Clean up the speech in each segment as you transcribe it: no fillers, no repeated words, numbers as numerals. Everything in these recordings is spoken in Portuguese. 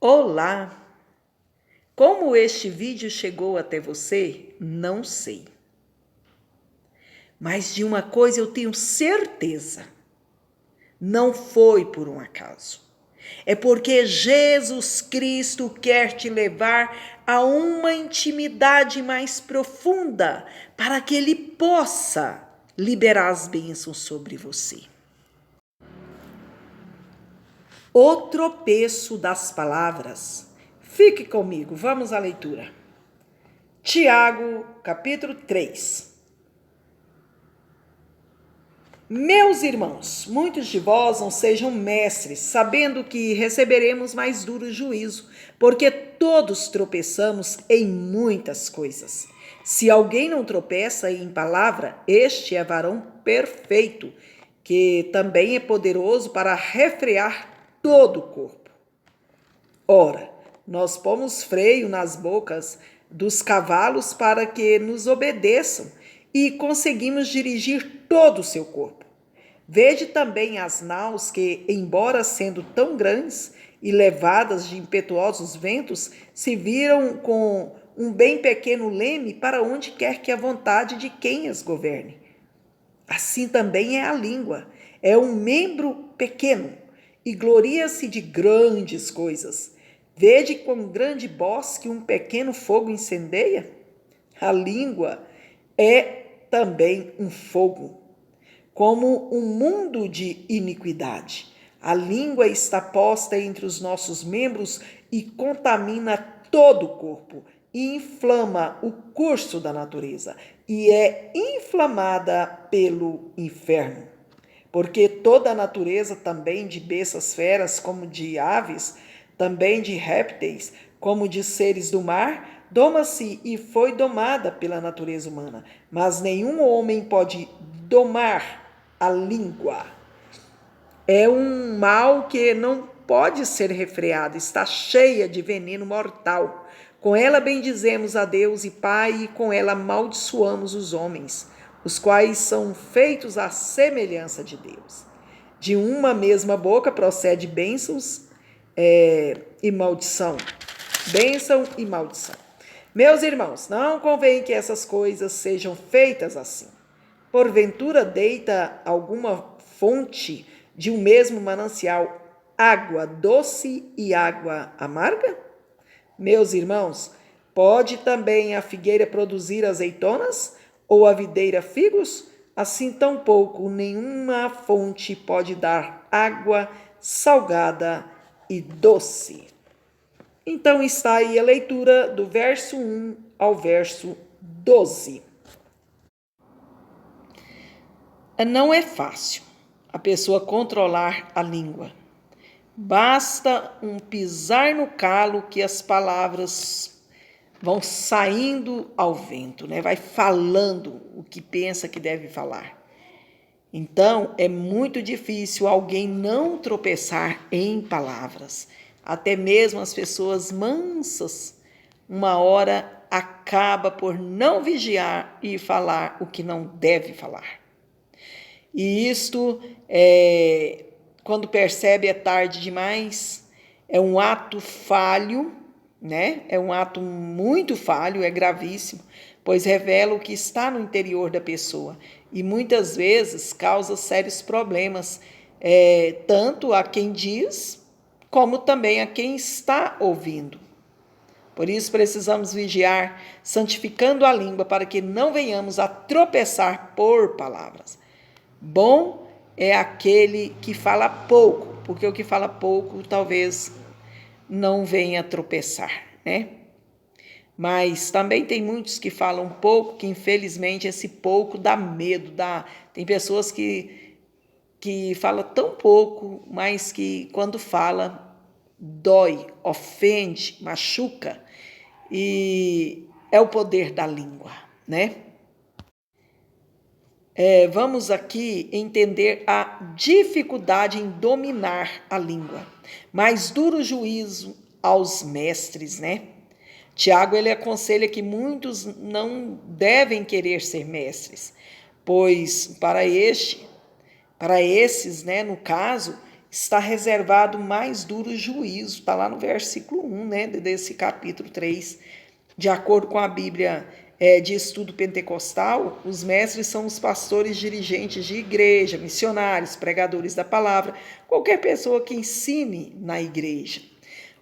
Olá! Como este vídeo chegou até você, não sei. Mas de uma coisa eu tenho certeza: não foi por um acaso. É porque Jesus Cristo quer te levar a uma intimidade mais profunda para que Ele possa liberar as bênçãos sobre você. O tropeço das palavras. Fique comigo, vamos à leitura. Tiago, capítulo 3. Meus irmãos, muitos de vós não sejam mestres, sabendo que receberemos mais duro juízo, porque todos tropeçamos em muitas coisas. Se alguém não tropeça em palavra, este é varão perfeito, que também é poderoso para refrear todo o corpo. Ora, nós pomos freio nas bocas dos cavalos para que nos obedeçam e conseguimos dirigir todo o seu corpo. Vede também as naus que, embora sendo tão grandes e levadas de impetuosos ventos, se viram com um bem pequeno leme para onde quer que a vontade de quem as governe. Assim também é a língua, é um membro pequeno e gloria-se de grandes coisas. Vede quão grande bosque um pequeno fogo incendeia? A língua é também um fogo, como um mundo de iniquidade. A língua está posta entre os nossos membros e contamina todo o corpo, e inflama o curso da natureza, e é inflamada pelo inferno. Porque toda a natureza, também de bestas feras, como de aves, também de répteis, como de seres do mar, doma-se e foi domada pela natureza humana. Mas nenhum homem pode domar a língua. É um mal que não pode ser refreado, está cheia de veneno mortal. Com ela bendizemos a Deus e Pai, e com ela amaldiçoamos os homens, os quais são feitos à semelhança de Deus. De uma mesma boca procede bênçãos e maldição. Bênção e maldição. Meus irmãos, não convém que essas coisas sejam feitas assim. Porventura deita alguma fonte de um mesmo manancial água doce e água amarga? Meus irmãos, pode também a figueira produzir azeitonas ou a videira figos? Assim tampouco nenhuma fonte pode dar água salgada e doce. Então está aí a leitura do verso 1 ao verso 12. Não é fácil a pessoa controlar a língua. Basta um pisar no calo que as palavras vão saindo ao vento, né? Vai falando o que pensa que deve falar. Então, é muito difícil alguém não tropeçar em palavras. Até mesmo as pessoas mansas, uma hora acaba por não vigiar e falar o que não deve falar. E isto, quando percebe, é tarde demais, é um ato falho, né? É um ato muito falho, é gravíssimo, pois revela o que está no interior da pessoa e muitas vezes causa sérios problemas, tanto a quem diz, como também a quem está ouvindo. Por isso precisamos vigiar, santificando a língua, para que não venhamos a tropeçar por palavras. Bom é aquele que fala pouco, porque o que fala pouco talvez não venha a tropeçar, né? Mas também tem muitos que falam pouco, que infelizmente esse pouco dá medo, tem pessoas que falam tão pouco, mas que quando fala dói, ofende, machuca, e é o poder da língua, né? Vamos aqui entender a dificuldade em dominar a língua. Mais duro juízo aos mestres, né? Tiago, ele aconselha que muitos não devem querer ser mestres, pois para esses, né, no caso, está reservado mais duro juízo. Está lá no versículo 1, né, desse capítulo 3. De acordo com a Bíblia de Estudo Pentecostal, os mestres são os pastores dirigentes de igreja, missionários, pregadores da palavra, qualquer pessoa que ensine na igreja.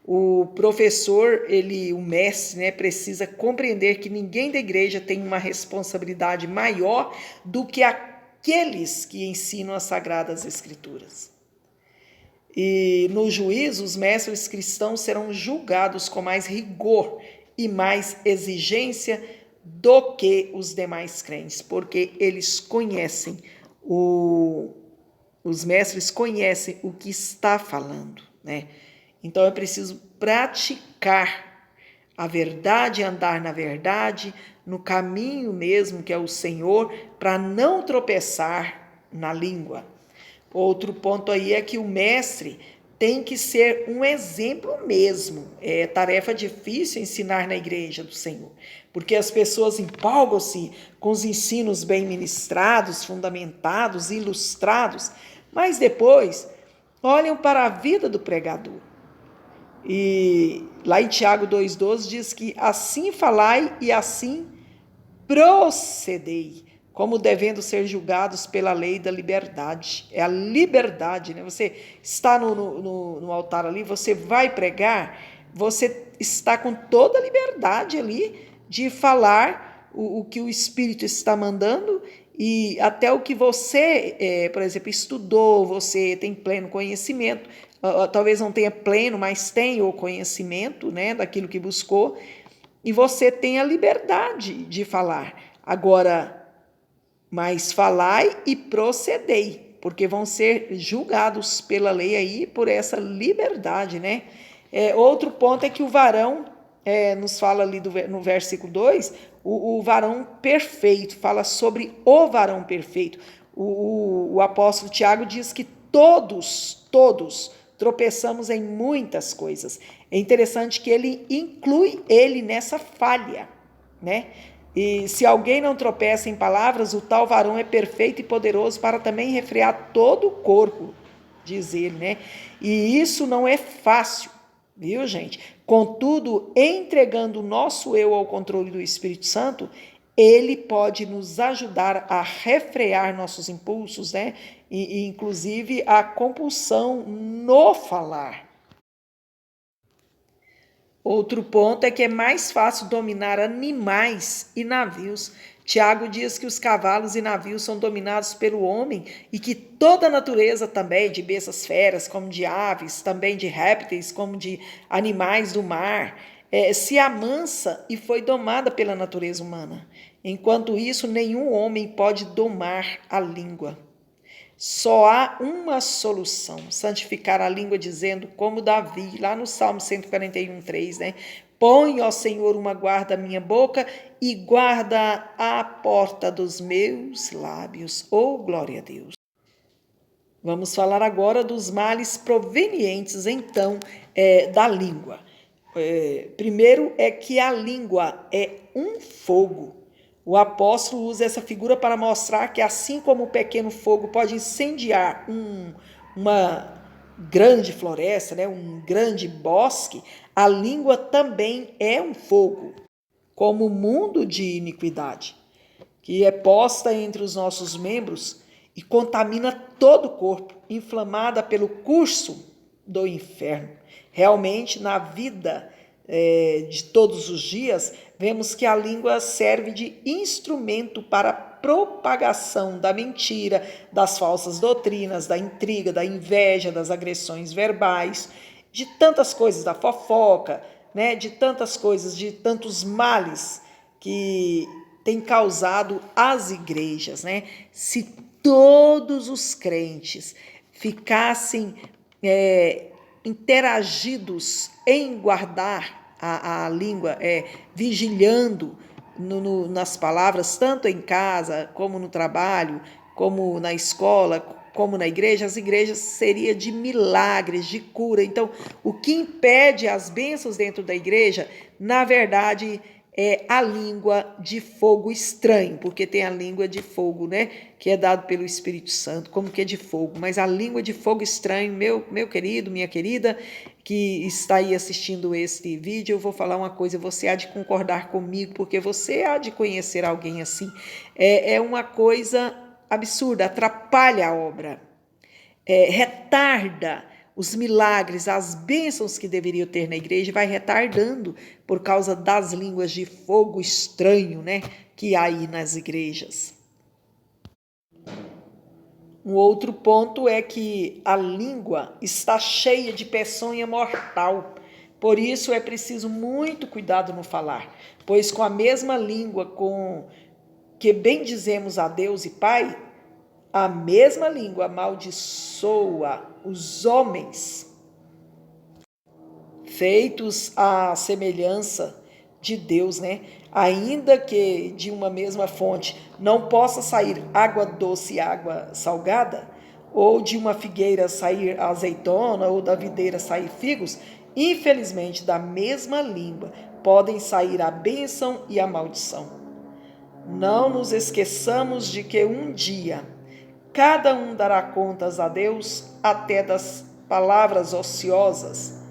O professor, o mestre, né, precisa compreender que ninguém da igreja tem uma responsabilidade maior do que aqueles que ensinam as Sagradas Escrituras. E no juízo, os mestres cristãos serão julgados com mais rigor e mais exigência do que os demais crentes, porque eles conhecem, os mestres conhecem o que está falando, né? Então é preciso praticar a verdade, andar na verdade, no caminho mesmo que é o Senhor, para não tropeçar na língua. Outro ponto aí é que o mestre tem que ser um exemplo mesmo. É tarefa difícil ensinar na igreja do Senhor, porque as pessoas empolgam-se com os ensinos bem ministrados, fundamentados, ilustrados, mas depois olham para a vida do pregador. E lá em Tiago 2,12 diz que assim falai e assim procedei, como devendo ser julgados pela lei da liberdade. É a liberdade, né? Você está no altar ali, você vai pregar, você está com toda a liberdade ali de falar o que o Espírito está mandando e até o que você, por exemplo, estudou, você tem pleno conhecimento, talvez não tenha pleno, mas tem o conhecimento, né, daquilo que buscou, e você tem a liberdade de falar. Agora, mas falai e procedei, porque vão ser julgados pela lei aí por essa liberdade, né? Outro ponto é que o varão, nos fala ali no versículo 2, o varão perfeito, fala sobre o varão perfeito. O apóstolo Tiago diz que todos tropeçamos em muitas coisas. É interessante que ele inclui ele nessa falha, né? E se alguém não tropeça em palavras, o tal varão é perfeito e poderoso para também refrear todo o corpo, diz ele, né? E isso não é fácil, viu, gente? Contudo, entregando o nosso eu ao controle do Espírito Santo, ele pode nos ajudar a refrear nossos impulsos, né? E inclusive a compulsão no falar. Outro ponto é que é mais fácil dominar animais e navios. Tiago diz que os cavalos e navios são dominados pelo homem e que toda a natureza também, de bestas feras, como de aves, também de répteis, como de animais do mar, se amansa e foi domada pela natureza humana. Enquanto isso, nenhum homem pode domar a língua. Só há uma solução, santificar a língua, dizendo, como Davi, lá no Salmo 141:3, né? Põe, ó Senhor, uma guarda à minha boca e guarda a porta dos meus lábios. Oh, glória a Deus. Vamos falar agora dos males provenientes, então, da língua. Primeiro é que a língua é um fogo. O apóstolo usa essa figura para mostrar que, assim como o pequeno fogo pode incendiar uma grande floresta, né, um grande bosque, a língua também é um fogo, como o mundo de iniquidade, que é posta entre os nossos membros e contamina todo o corpo, inflamada pelo curso do inferno. Realmente, na vida de todos os dias, vemos que a língua serve de instrumento para a propagação da mentira, das falsas doutrinas, da intriga, da inveja, das agressões verbais, de tantas coisas, da fofoca, né, de tantas coisas, de tantos males que tem causado às igrejas, né? Se todos os crentes ficassem interagidos em guardar a língua, vigilando nas palavras, tanto em casa, como no trabalho, como na escola, como na igreja, as igrejas seriam de milagres, de cura. Então, o que impede as bênçãos dentro da igreja, na verdade, é a língua de fogo estranho, porque tem a língua de fogo, né, que é dado pelo Espírito Santo, como que é de fogo, mas a língua de fogo estranho, meu querido, minha querida, que está aí assistindo este vídeo, eu vou falar uma coisa, você há de concordar comigo, porque você há de conhecer alguém assim, é uma coisa absurda, atrapalha a obra, retarda os milagres, as bênçãos que deveriam ter na igreja, vai retardando por causa das línguas de fogo estranho, né, que há aí nas igrejas. Um outro ponto é que a língua está cheia de peçonha mortal. Por isso é preciso muito cuidado no falar, pois com a mesma língua com que bendizemos a Deus e Pai, a mesma língua amaldiçoa os homens, feitos à semelhança de Deus, né? Ainda que de uma mesma fonte não possa sair água doce e água salgada, ou de uma figueira sair azeitona, ou da videira sair figos, infelizmente da mesma língua podem sair a bênção e a maldição. Não nos esqueçamos de que um dia cada um dará contas a Deus até das palavras ociosas.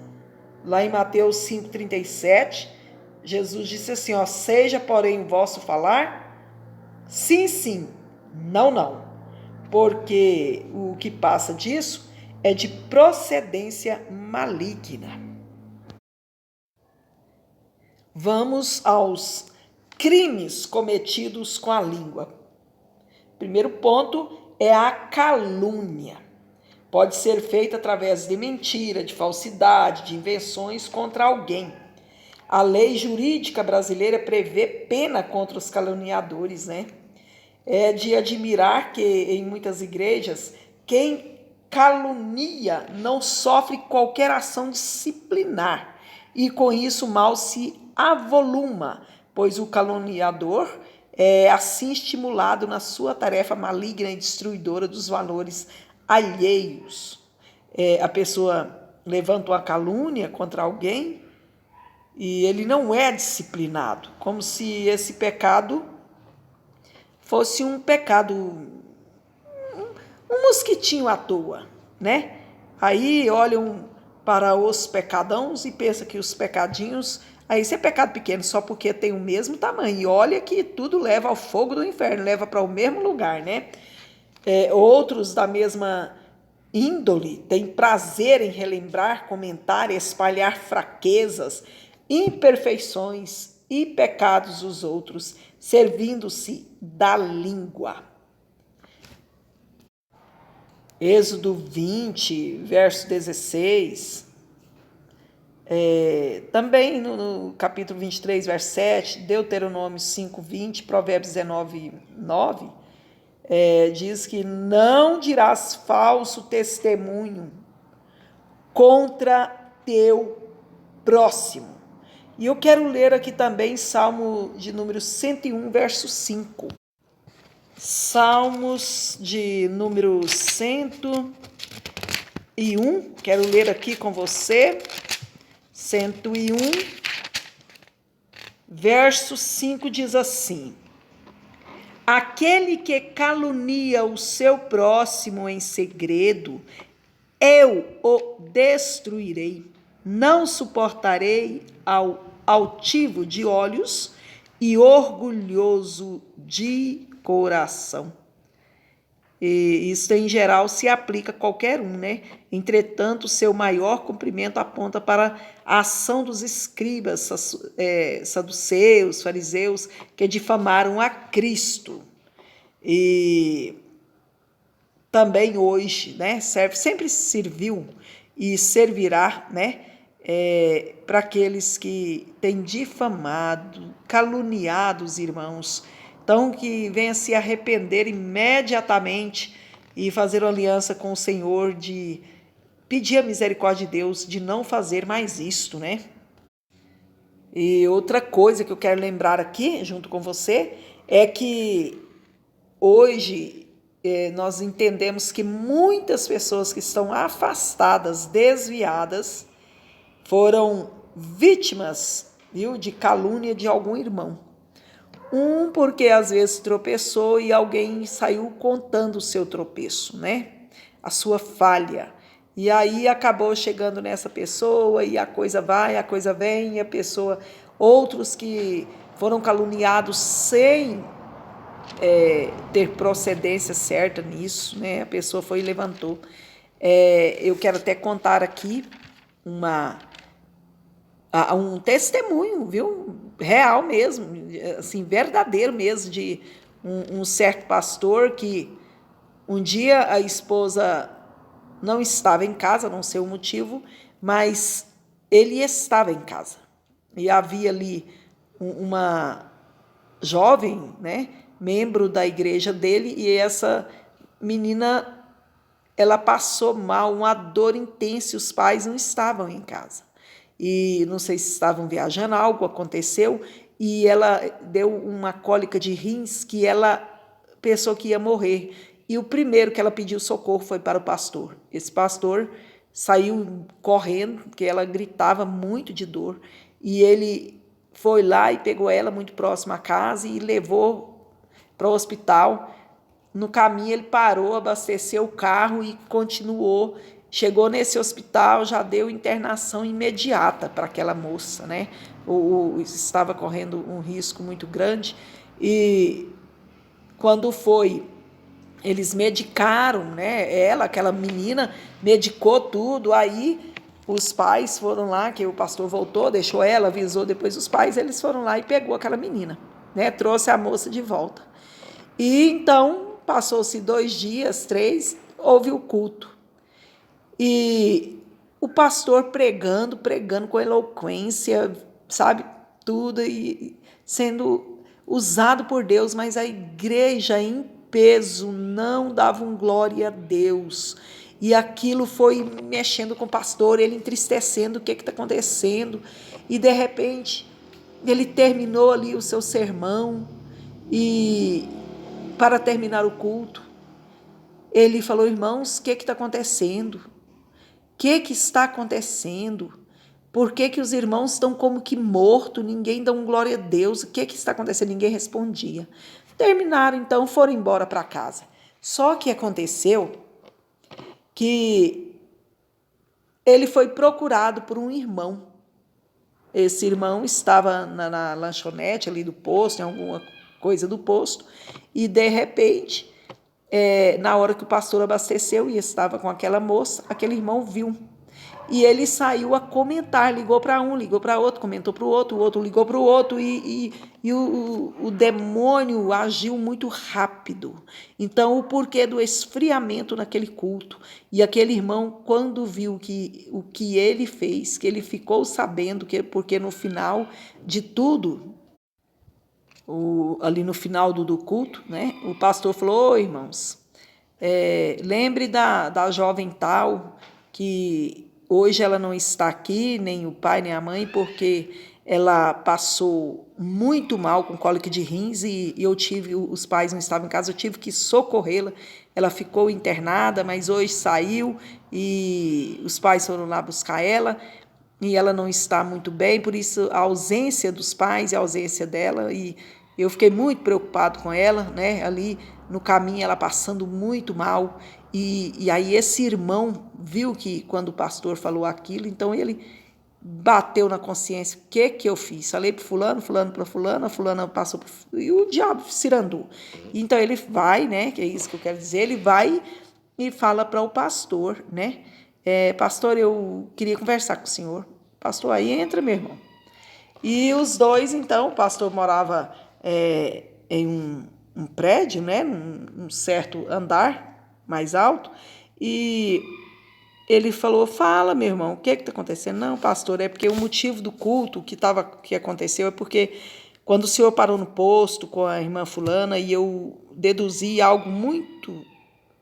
Lá em Mateus 5,37, Jesus disse assim, seja porém o vosso falar, sim, sim, não, não, porque o que passa disso é de procedência maligna. Vamos aos crimes cometidos com a língua. Primeiro ponto é a calúnia. Pode ser feita através de mentira, de falsidade, de invenções contra alguém. A lei jurídica brasileira prevê pena contra os caluniadores, né? É de admirar que em muitas igrejas, quem calunia não sofre qualquer ação disciplinar e com isso mal se avoluma, pois o caluniador é assim estimulado na sua tarefa maligna e destruidora dos valores alheios. A pessoa levanta uma calúnia contra alguém e ele não é disciplinado, como se esse pecado fosse um pecado, um mosquitinho à toa, né? Aí olham para os pecadãos e pensam que os pecadinhos, aí isso é pecado pequeno só porque tem o mesmo tamanho. E olha que tudo leva ao fogo do inferno, leva para o mesmo lugar, né? Outros da mesma índole têm prazer em relembrar, comentar, espalhar fraquezas, imperfeições e pecados dos outros, servindo-se da língua. Êxodo 20, verso 16, também no capítulo 23, verso 7, Deuteronômio 5, 20, Provérbios 19, 9, diz que não dirás falso testemunho contra teu próximo. E eu quero ler aqui também Salmo de número 101, verso 5. Salmos de número 101, quero ler aqui com você, 101, verso 5 diz assim: aquele que calunia o seu próximo em segredo, eu o destruirei, não suportarei ao altivo de olhos e orgulhoso de coração. E isso em geral se aplica a qualquer um, né? Entretanto, seu maior cumprimento aponta para a ação dos escribas, saduceus, fariseus, que difamaram a Cristo. E também hoje, né? Sempre serviu e servirá, né? Para aqueles que têm difamado, caluniado os irmãos. Então, que venha se arrepender imediatamente e fazer uma aliança com o Senhor, de pedir a misericórdia de Deus, de não fazer mais isto, né? E outra coisa que eu quero lembrar aqui, junto com você, é que hoje nós entendemos que muitas pessoas que estão afastadas, desviadas, foram vítimas viu? De calúnia de algum irmão. Um porque às vezes tropeçou e alguém saiu contando o seu tropeço, né? A sua falha. E aí acabou chegando nessa pessoa e a coisa vai, a coisa vem, e a pessoa... Outros que foram caluniados sem ter procedência certa nisso, né? A pessoa foi e levantou. Eu quero até contar aqui um testemunho, viu? Real mesmo, assim, verdadeiro mesmo, de um certo pastor que um dia a esposa não estava em casa, não sei o motivo, mas ele estava em casa. E havia ali uma jovem, né, membro da igreja dele, e essa menina, ela passou mal, uma dor intensa, e os pais não estavam em casa. E não sei se estavam viajando, algo aconteceu, e ela deu uma cólica de rins que ela pensou que ia morrer. E o primeiro que ela pediu socorro foi para o pastor. Esse pastor saiu correndo, porque ela gritava muito de dor, e ele foi lá e pegou ela muito próximo à casa e levou para o hospital. No caminho ele parou, abasteceu o carro e continuou. Chegou nesse hospital, já deu internação imediata para aquela moça, né? Estava correndo um risco muito grande. E quando foi, eles medicaram, né? Ela, aquela menina, medicou tudo. Aí os pais foram lá, que o pastor voltou, deixou ela, avisou depois os pais, eles foram lá e pegou aquela menina, né? Trouxe a moça de volta. E então, passou-se 2 dias, 3, houve o culto. E o pastor pregando com eloquência, sabe, tudo, e sendo usado por Deus, mas a igreja em peso não dava glória a Deus. E aquilo foi mexendo com o pastor, ele entristecendo, o que está acontecendo. E de repente, ele terminou ali o seu sermão e para terminar o culto, ele falou: irmãos, o que está acontecendo? O que está acontecendo? Por que os irmãos estão como que mortos? Ninguém dá glória a Deus. O que está acontecendo? Ninguém respondia. Terminaram, então, foram embora para casa. Só que aconteceu que ele foi procurado por um irmão. Esse irmão estava na lanchonete ali do posto, em alguma coisa do posto, e de repente, na hora que o pastor abasteceu e estava com aquela moça, aquele irmão viu. E ele saiu a comentar, ligou para um, ligou para outro, comentou para o outro ligou para o outro, e o demônio agiu muito rápido. Então, o porquê do esfriamento naquele culto. E aquele irmão, quando viu o que ele fez, que ele ficou sabendo, porque no final de tudo, ali no final do culto, né, o pastor falou: irmãos, lembre da jovem tal, que hoje ela não está aqui, nem o pai, nem a mãe, porque ela passou muito mal com cólica de rins e os pais não estavam em casa, eu tive que socorrê-la. Ela ficou internada, mas hoje saiu e os pais foram lá buscar ela e ela não está muito bem, por isso a ausência dos pais e a ausência dela, e eu fiquei muito preocupado com ela, né? Ali no caminho ela passando muito mal, e aí esse irmão viu que quando o pastor falou aquilo, então ele bateu na consciência: o que eu fiz? Falei para fulano para fulano, a fulana passou e o diabo cirandou. Então ele vai, né? Que é isso que eu quero dizer, ele vai e fala para o pastor, né? Pastor, eu queria conversar com o senhor. Pastor, aí entra, meu irmão. E os dois, então, o pastor morava em um prédio, né, num certo andar mais alto, e ele falou: fala, meu irmão, o que está acontecendo? Não, pastor, é porque o motivo do culto que aconteceu é porque quando o senhor parou no posto com a irmã fulana e eu deduzi algo muito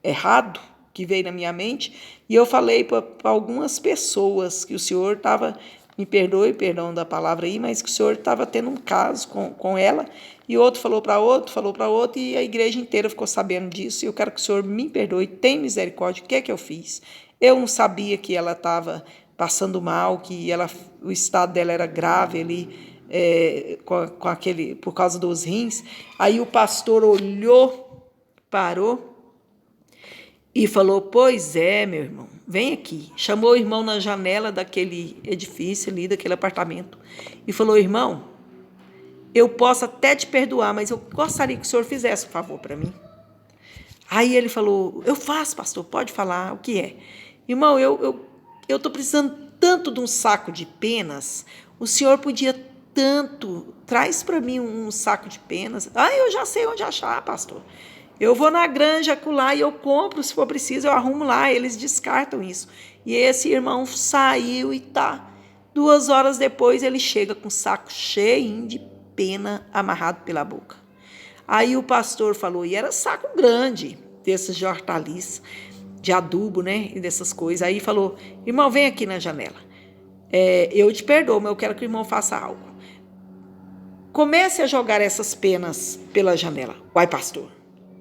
errado que veio na minha mente, e eu falei para algumas pessoas que o senhor estava, me perdoe, perdão da palavra aí, mas que o senhor estava tendo um caso com ela, e outro falou para outro, e a igreja inteira ficou sabendo disso, e eu quero que o senhor me perdoe, tem misericórdia, o que é que eu fiz? Eu não sabia que ela estava passando mal, que o estado dela era grave ali, por causa dos rins. Aí o pastor olhou, parou e falou: pois é, meu irmão, vem aqui. Chamou o irmão na janela daquele edifício ali, daquele apartamento, e falou: irmão, eu posso até te perdoar, mas eu gostaria que o senhor fizesse um favor para mim. Aí ele falou: eu faço, pastor, pode falar, o que é? Irmão, eu estou precisando tanto de um saco de penas, o senhor podia tanto, traz para mim um saco de penas. Ah, eu já sei onde achar, pastor. Eu vou na granja lá e eu compro, se for preciso, eu arrumo lá, eles descartam isso. E esse irmão saiu e 2 horas depois ele chega com um saco cheio de pena amarrado pela boca. Aí o pastor falou, e era saco grande, desses de hortaliça, de adubo, né, e dessas coisas. Aí falou, irmão, vem aqui na janela. Eu te perdoo, mas eu quero que o irmão faça algo. Comece a jogar essas penas pela janela. Uai, pastor,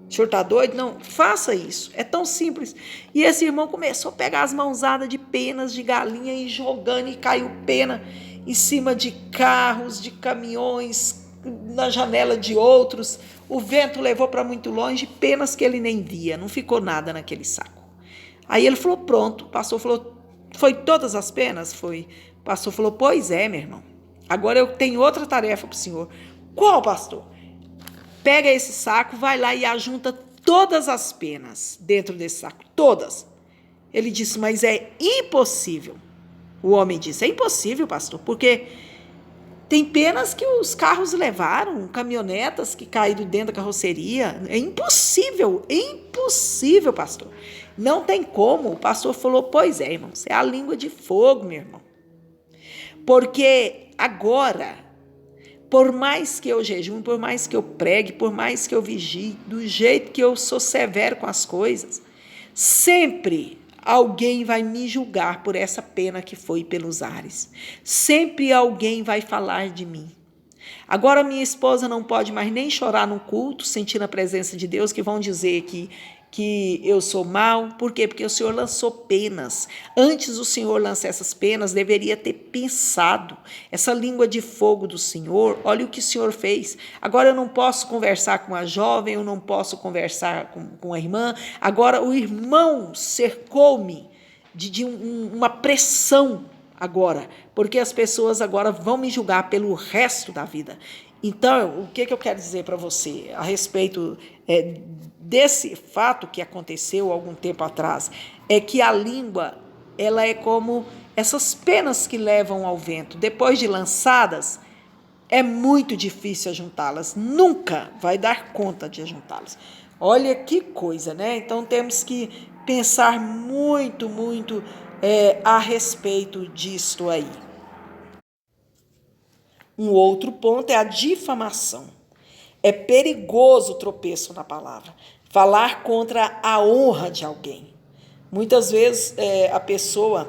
o senhor está doido? Não, faça isso, é tão simples. E esse irmão começou a pegar as mãozadas de penas de galinha e jogando, e caiu pena em cima de carros, de caminhões, na janela de outros. O vento levou para muito longe penas que ele nem via, não ficou nada naquele saco. Aí ele falou, pronto. O pastor falou, foi todas as penas? Foi. O pastor falou, pois é, meu irmão. Agora eu tenho outra tarefa para o senhor. Qual, pastor? Pega esse saco, vai lá e ajunta todas as penas dentro desse saco, todas. Ele disse, mas é impossível. O homem disse, é impossível, pastor, porque tem penas que os carros levaram, caminhonetas que caíram dentro da carroceria. É impossível, pastor. Não tem como. O pastor falou, pois é, irmão, é a língua de fogo, meu irmão. Porque agora, por mais que eu jejume, por mais que eu pregue, por mais que eu vigie, do jeito que eu sou severo com as coisas, sempre alguém vai me julgar por essa pena que foi pelos ares. Sempre alguém vai falar de mim. Agora minha esposa não pode mais nem chorar no culto, sentindo a presença de Deus, que vão dizer que eu sou mau. Por quê? Porque o Senhor lançou penas. Antes do Senhor lançar essas penas, deveria ter pensado. Essa língua de fogo do Senhor, olha o que o Senhor fez. Agora eu não posso conversar com a jovem, eu não posso conversar com a irmã. Agora o irmão cercou-me de uma pressão agora, porque as pessoas agora vão me julgar pelo resto da vida. Então, o que eu quero dizer para você a respeito desse fato que aconteceu algum tempo atrás, é que a língua, ela é como essas penas que levam ao vento. Depois de lançadas, é muito difícil ajuntá-las. Nunca vai dar conta de ajuntá-las. Olha que coisa, né? Então, temos que pensar muito, muito a respeito disto aí. Um outro ponto é a difamação. É perigoso o tropeço na palavra. Falar contra a honra de alguém. Muitas vezes a pessoa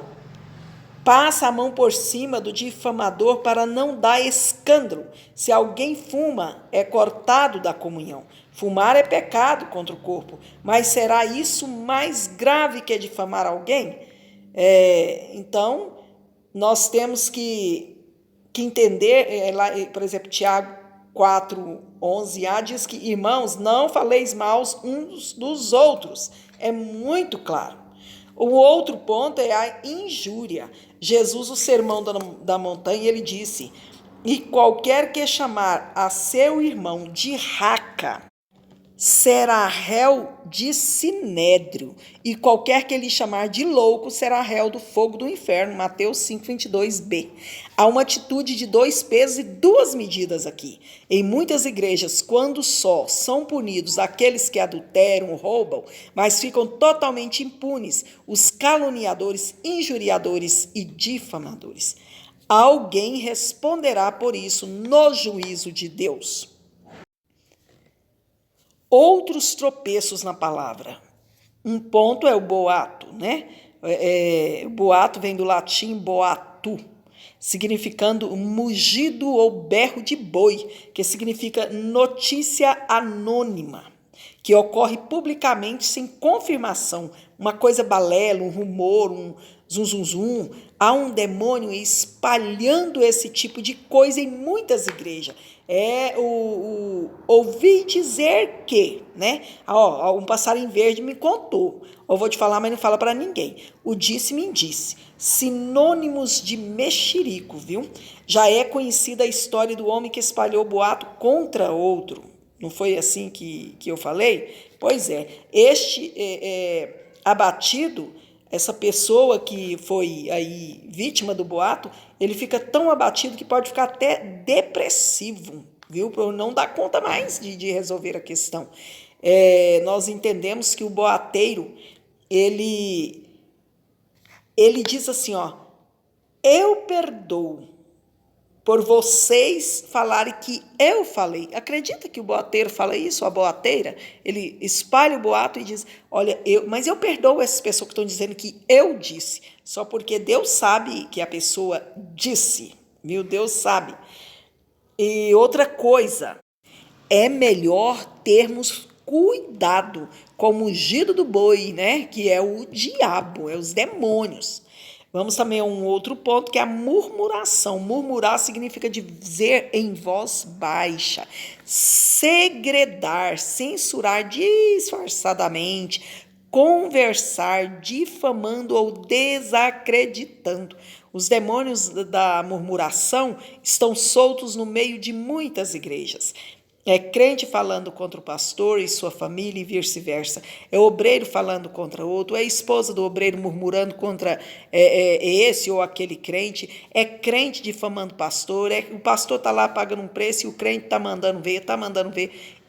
passa a mão por cima do difamador para não dar escândalo. Se alguém fuma, é cortado da comunhão. Fumar é pecado contra o corpo. Mas será isso mais grave que difamar alguém? Então, nós temos que entender, por exemplo, Tiago 4:11a diz que, irmãos, não faleis mal uns dos outros. É muito claro. O outro ponto é a injúria. Jesus, o sermão da montanha, ele disse, e qualquer que chamar a seu irmão de raca, será réu de sinédrio, e qualquer que lhe chamar de louco será réu do fogo do inferno. Mateus 5:22b. Há uma atitude de 2 pesos e 2 medidas aqui. Em muitas igrejas, quando só são punidos aqueles que adulteram, roubam, mas ficam totalmente impunes os caluniadores, injuriadores e difamadores. Alguém responderá por isso no juízo de Deus. Outros tropeços na palavra. Um ponto é o boato, né? Boato vem do latim boatu, significando mugido ou berro de boi, que significa notícia anônima, que ocorre publicamente sem confirmação, uma coisa balela, um rumor, um zum zum zum, há um demônio espalhando esse tipo de coisa em muitas igrejas. Ouvi dizer que, né? Um passarinho verde me contou. Eu vou te falar, mas não fala para ninguém. O disse-me disse. Sinônimos de mexerico, viu? Já é conhecida a história do homem que espalhou boato contra outro. Não foi assim que eu falei? Pois é. Este abatido, essa pessoa que foi aí vítima do boato, ele fica tão abatido que pode ficar até depressivo, viu? Para não dar conta mais de resolver a questão. Nós entendemos que o boateiro, ele diz assim, eu perdoo por vocês falarem que eu falei. Acredita que o boateiro fala isso, a boateira? Ele espalha o boato e diz, olha, mas eu perdoo essas pessoas que estão dizendo que eu disse, só porque Deus sabe que a pessoa disse, viu? Deus sabe. E outra coisa, é melhor termos cuidado com o mugido do boi, né? Que é o diabo, é os demônios. Vamos também a um outro ponto, que é a murmuração. Murmurar significa dizer em voz baixa, segredar, censurar disfarçadamente, conversar, difamando ou desacreditando. Os demônios da murmuração estão soltos no meio de muitas igrejas. É crente falando contra o pastor e sua família e vice-versa. É obreiro falando contra outro. É esposa do obreiro murmurando contra esse ou aquele crente. É crente difamando o pastor. O pastor está lá pagando um preço e o crente está mandando ver,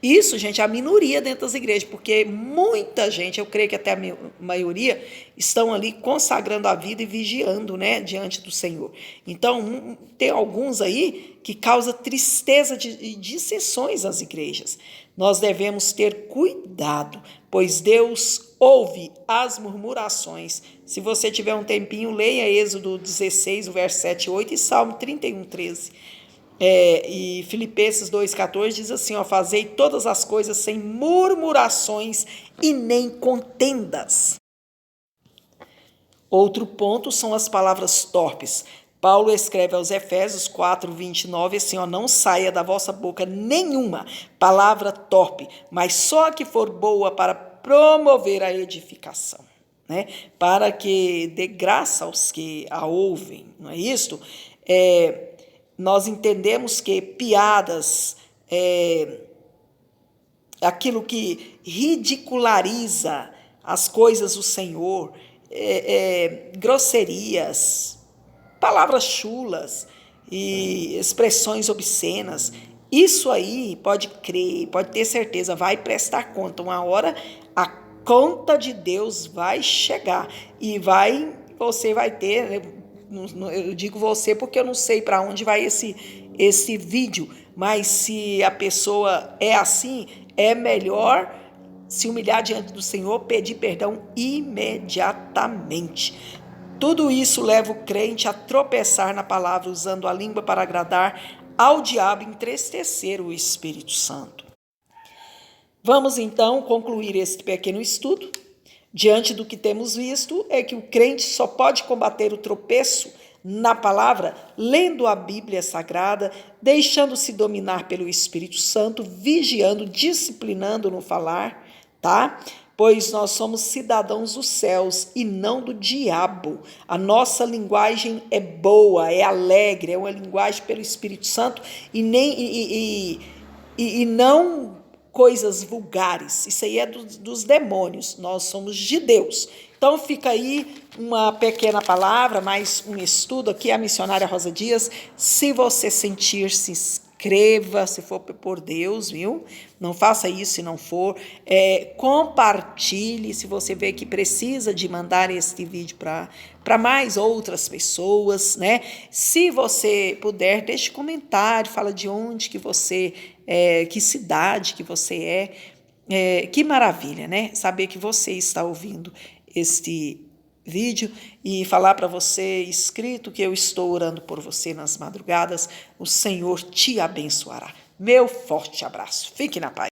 Isso, gente, é a minoria dentro das igrejas, porque muita gente, eu creio que até a maioria, estão ali consagrando a vida e vigiando, né, diante do Senhor. Então, tem alguns aí que causa tristeza de dissensões às igrejas. Nós devemos ter cuidado, pois Deus ouve as murmurações. Se você tiver um tempinho, leia Êxodo 16, o verso 7 e 8 e Salmo 31, 13. E Filipenses 2,14 diz assim, fazei todas as coisas sem murmurações e nem contendas. Outro ponto são as palavras torpes. Paulo escreve aos Efésios 4:29 assim, não saia da vossa boca nenhuma palavra torpe, mas só a que for boa para promover a edificação, né? Para que dê graça aos que a ouvem, não é isto? Nós entendemos que piadas, aquilo que ridiculariza as coisas do Senhor, grosserias, palavras chulas e expressões obscenas, isso aí pode crer, pode ter certeza, vai prestar conta. Uma hora a conta de Deus vai chegar e você vai ter, eu digo você porque eu não sei para onde vai esse vídeo, mas se a pessoa é assim, é melhor se humilhar diante do Senhor, pedir perdão imediatamente. Tudo isso leva o crente a tropeçar na palavra, usando a língua para agradar ao diabo e entristecer o Espírito Santo. Vamos então concluir este pequeno estudo. Diante do que temos visto, é que o crente só pode combater o tropeço na palavra lendo a Bíblia Sagrada, deixando-se dominar pelo Espírito Santo, vigiando, disciplinando no falar, tá? Pois nós somos cidadãos dos céus e não do diabo. A nossa linguagem é boa, é alegre, é uma linguagem pelo Espírito Santo e não coisas vulgares. Isso aí é dos demônios, nós somos de Deus. Então fica aí uma pequena palavra, mais um estudo aqui, a missionária Rosa Dias. Se você sentir, se inscreva, se for por Deus, viu? Não faça isso se não for. Compartilhe, se você vê que precisa de mandar este vídeo para mais outras pessoas, né? Se você puder, deixe comentário, fala de onde que você que cidade que você que maravilha, né? Saber que você está ouvindo este vídeo e falar para você, inscrito, que eu estou orando por você nas madrugadas. O Senhor te abençoará. Meu forte abraço. Fique na paz.